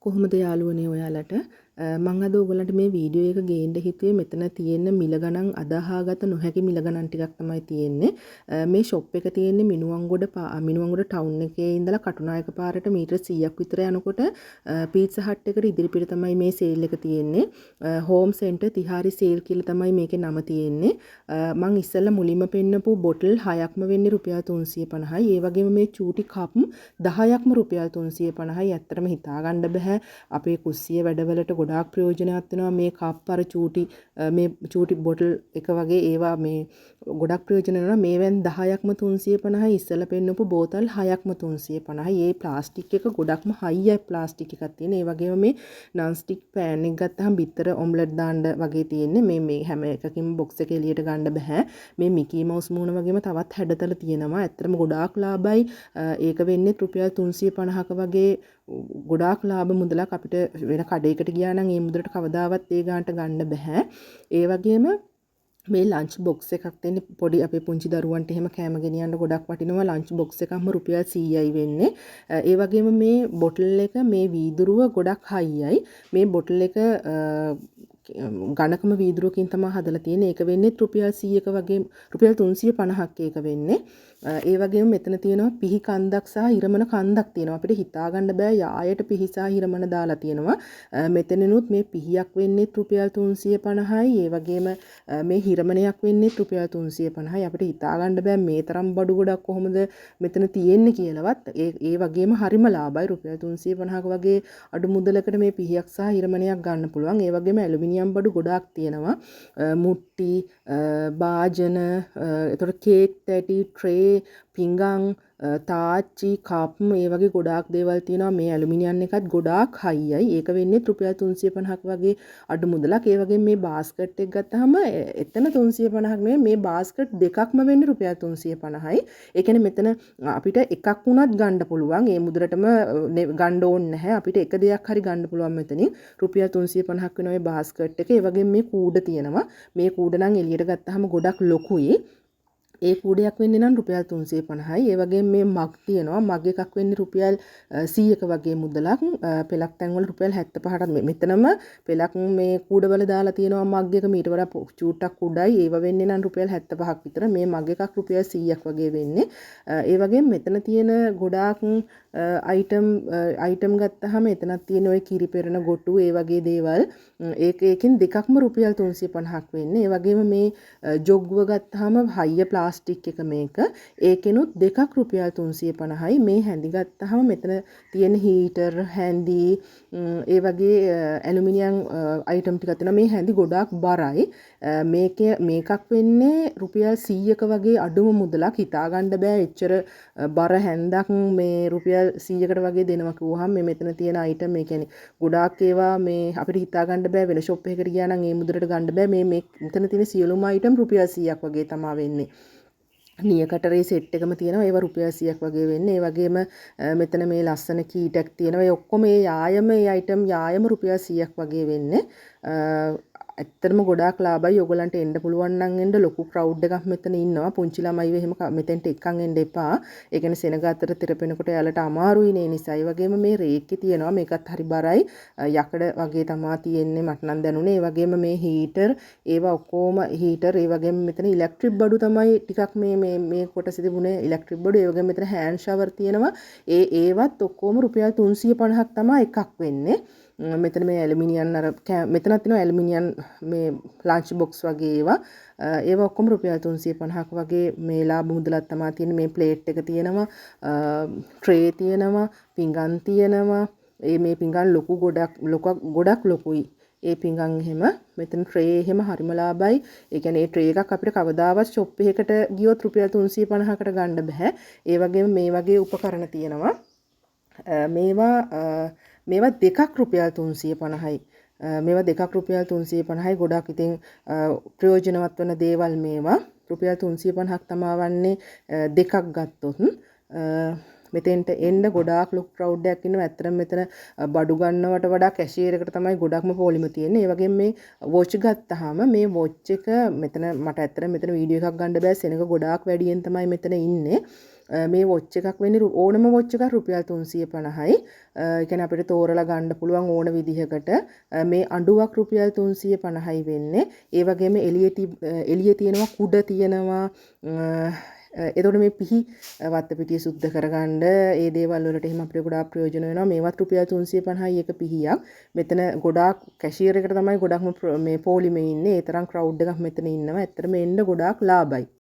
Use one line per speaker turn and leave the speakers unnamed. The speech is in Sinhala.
කොහොමද යාළුවනේ ඔයාලට මම අද ඔයගලන්ට මේ වීඩියෝ එක ගේන්න හිතුවේ මෙතන තියෙන මිල ගණන් අදාහාගත නොහැකි මිල ගණන් ටිකක් තමයි තියෙන්නේ මේ ෂොප් එක තියෙන්නේ මිනුවන්ගොඩ ටවුන් එකේ ඉඳලා කටුනායක පාරට මීටර් 100ක් විතර යනකොට පීට්සා හට් එකට ඉදිරිපිට තමයි මේ සේල් එක තියෙන්නේ හෝම් සෙන්ටර් තිහාරි සේල් කියලා තමයි මේකේ නම තියෙන්නේ මම ඉස්සෙල්ලා මුලින්ම පෙන්නපු බොටල් 6ක්ම වෙන්නේ රුපියල් 350යි ඒ වගේම මේ චූටි කප් 10ක්ම රුපියල් 350යි ඇත්තටම හිතා ගන්න බෑ අපේ කුස්සිය වැඩවලට ගොඩාක් ප්‍රයෝජනවත් වෙනවා මේ කප් අර චූටි බොටල් එක වගේ ඒවා මේ ගොඩක් ප්‍රයෝජන වෙනවා මේවෙන් 10ක්ම 350යි ඉස්සෙල්ලා පෙන්නපු බෝතල් 6ක්ම 350යි ඒ ප්ලාස්ටික් එක ගොඩක්ම හයියි ප්ලාස්ටික් එකක් තියෙන ඒ වගේම මේ නන් ස්ටික් පෑන් එක ගත්තාම බිත්තර ඔම්ලට් දාන්න වගේ තියෙන්නේ මේ හැම එකකින්ම බොක්ස් එක එළියට ගන්න බෑ මේ මිකී මවුස් මූණ වගේම තවත් හැඩතල තියෙනවා ඇත්තටම ගොඩාක් ලාභයි ඒක වෙන්නේ රුපියල් 350ක වගේ ගොඩාක් ලාභ මුදලක් අපිට වෙන කඩේකට ගියා නම් ඒ මුදලට කවදාවත් ඒ ගානට ගන්න බෑ. ඒ වගේම මේ ලන්ච් බොක්ස් එකක් තියෙන පොඩි අපේ පුංචි දරුවන්ට එහෙම කෑම ගෙනියන්න ගොඩක් වටිනවා ලන්ච් බොක්ස් එකක්ම රුපියල් 100යි වෙන්නේ. ඒ වගේම මේ බොටල් එක මේ වීදුරුව ගොඩක් හයියි. මේ බොටල් එක ඝනකම වීදුරුවකින් තමයි හදලා තියෙන්නේ. ඒක වෙන්නේ රුපියල් 100ක වගේ රුපියල් 350ක් ඒක වෙන්නේ. ඒ වගේම මෙතන තියෙනවා පිහි කන්දක් සහ හිරමන කන්දක් තියෙනවා. අපිට හිතා ගන්න බෑ යායට පිහි සහ හිරමන දාලා තියෙනවා. මෙතනනුත් මේ පිහියක් වෙන්නේ රුපියල් 350යි. ඒ වගේම මේ හිරමනයක් වෙන්නේ රුපියල් 350යි. අපිට හිතා ගන්න බෑ මේ තරම් බඩු ගොඩක් කොහොමද මෙතන තියෙන්නේ කියලාවත්. ඒ වගේම හරිම ලාභයි රුපියල් 350ක වගේ අඩු මුදලකට මේ පිහියක් සහ හිරමනයක් ගන්න පුළුවන්. ඒ වගේම ඇලුමිනියම් බඩු ගොඩාක් තියෙනවා. මුට්ටි, භාජන, එතකොට කේක් තැටි, ට්‍රේ පිංගම් තාච්චි කප් මේ වගේ ගොඩාක් දේවල් තියෙනවා මේ ඇලුමිනියම් එකත් ගොඩාක් හයියි ඒක වෙන්නේ රුපියල් 350ක් වගේ අඩු මුදලක් ඒ වගේම මේ බාස්කට් එක ගත්තාම එතන 350ක් නෙමෙයි මේ බාස්කට් දෙකක්ම වෙන්නේ රුපියල් 350යි ඒ කියන්නේ මෙතන අපිට එකක් වුණත් ගන්න පුළුවන් ඒ මුදලටම ගන්න ඕනේ නැහැ අපිට එක දෙයක් හරි ගන්න පුළුවන් මෙතනින් රුපියල් 350ක් වෙනවා මේ බාස්කට් එක ඒ වගේම මේ කූඩ තියෙනවා මේ කූඩ නම් එළියට ගත්තාම ගොඩක් ලොකුයි ඒ කූඩයක් වෙන්නේ නම් රුපියල් 350යි. ඒ වගේම මේ මග් තියෙනවා. මග් එකක් වෙන්නේ රුපියල් 100ක වගේ මුදලක්. පෙලක් තැන් වල රුපියල් 75ට මෙතනම පෙලක් මේ කූඩවල දාලා තියෙනවා මග් එක මීට වඩා චූට්ටක් උඩයි. ඒව වෙන්නේ නම් රුපියල් 75ක් විතර. මේ මග් එකක් රුපියල් 100ක් වගේ වෙන්නේ. ඒ වගේම මෙතන තියෙන ගොඩාක් අයිටම් ගත්තාම එතනක් තියෙන ওই කිරි පෙරන ගොටු ඒ වගේ දේවල් ඒකෙන් දෙකක්ම රුපියල් 350ක් වෙන්නේ. ඒ වගේම මේ ජොග්ව ගත්තාම හයිය ප්ලාස්ටික් එක මේක. ඒකෙනුත් දෙකක් රුපියල් 350යි. මේ හැඳි ගත්තාම මෙතන තියෙන හීටර්, හැඳි ඒ වගේ ඇලුමිනියම් අයිටම් ටිකක් තියෙනවා. මේ හැඳි ගොඩාක් බරයි. මේකක් වෙන්නේ රුපියල් 100ක වගේ අඩුම මුදලක්. හිතා ගන්න බෑ එච්චර බර හැන්දක් මේ රුපියල් 100කට වගේ දෙනවා කිව්වහම මේ මෙතන තියෙන අයිටම් ඒ කියන්නේ ගොඩාක් ඒවා මේ අපිට හිතා ගන්න බෑ වෙන ෂොප් එකකට ගියා නම් ඒ මුදලට ගන්න බෑ මේ මෙතන තියෙන සියලුම අයිටම් රුපියල් 100ක් වගේ තමයි වෙන්නේ. නියකටරේ සෙට් එකම තියෙනවා ඒවා රුපියල් 100ක් වගේ වෙන්නේ. ඒ වගේම මෙතන මේ ලස්සන කීටක් තියෙනවා. ඒ ඔක්කොම මේ යායම මේ අයිටම් යායම රුපියල් 100ක් වගේ වෙන්නේ. ඇත්තටම ගොඩාක් ලාභයි. ඔයගලන්ට එන්න පුළුවන් නම් එන්න ලොකු ක්‍රවුඩ් එකක් මෙතන ඉන්නවා. පුංචි ළමයි එහෙම මෙතෙන්ට එක්කන් එන්න එපා. ඒ කියන්නේ සෙනග අතර තිරපෙනකොට යාලට අමාරුයි නේ නිසා. ඒ වගේම මේ රේක්කේ තියෙනවා. මේකත් හරි බරයි. යකඩ වගේ තමයි තියෙන්නේ මට නම් දැනුනේ. ඒ වගේම මේ හීටර් ඒවා ඔක්කොම හීටර් ඒ වගේම මෙතන ඉලෙක්ට්‍රික් බඩු තමයි ටිකක් මේ කොටසේ තිබුණේ ඉලෙක්ට්‍රික් බඩු. ඒ වගේම මෙතන හෑන්ඩ් ෂවර් තියෙනවා. ඒවත් ඔක්කොම රුපියල් 350ක් තමයි එකක් වෙන්නේ. මෙතන මේ ඇලුමිනියම් මෙතනත් තියෙනවා ඇලුමිනියම් මේ ලන්ච් බොක්ස් වගේ ඒවා ඔක්කොම රුපියල් 350ක් වගේ මේ ලාභ මුදලක් තමයි තියෙන්නේ. මේ ප්ලේට් එක තියෙනවා, ට්‍රේ තියෙනවා, පිඟන් තියෙනවා. මේ පිඟන් ගොඩක් ලොකුයි. ඒ පිඟන් එහෙම මෙතන ට්‍රේ එහෙම හරිම ලාභයි. ඒ කියන්නේ ට්‍රේ එකක් අපිට කවදාවත් ෂොප් එකකට ගියොත් රුපියල් 350කට ගන්න බෑ. ඒ වගේම මේ වගේ උපකරණ තියෙනවා. මේවා දෙකක් රුපියල් 350යි. මේවා දෙකක් රුපියල් 350යි. ගොඩක් ඉතින් ප්‍රයෝජනවත් වන දේවල් මේවා. රුපියල් 350ක් තමයි වන්නේ දෙකක් ගත්තොත්. මෙතෙන්ට එන්න ගොඩාක් ලොකු ක්‍රවුඩ් එකක් ඉන්නවා. ඇත්තටම මෙතන බඩු ගන්නවට වඩා කැෂියර් එකට තමයි ගොඩක්ම පොලිම තියෙන්නේ. ඒ වගේම මේ වොච් ගත්තාම මේ වොච් එක මෙතන මට ඇත්තටම මෙතන වීඩියෝ එකක් ගන්න බෑ. සෙනඟ ගොඩාක් වැඩියෙන් තමයි මෙතන ඉන්නේ. මේ වොච් එකක් වෙන්නේ ඕනම වොච් එකක් රුපියල් 350යි. ඒ කියන්නේ අපිට තෝරලා ගන්න පුළුවන් ඕන විදිහකට. මේ අඬුවක් රුපියල් 350යි වෙන්නේ. ඒ වගේම එළියේ තියෙනවා කුඩ තියෙනවා. එතකොට මේ පිහි වත්තපිටිය සුද්ධ කරගන්න ඒ දේවල් වලට එහෙම අපිට ගොඩාක් ප්‍රයෝජන වෙනවා. මේවත් රුපියල් 350යි එක පිහියක්. මෙතන ගොඩාක් කැෂියර් එකට තමයි ගොඩක්ම මේ පොලිමේ ඉන්නේ. ඒ තරම් ක්‍රවුඩ් එකක් මෙතන ඉන්නවා. ඇත්තටම එන්න ගොඩාක් ලාභයි.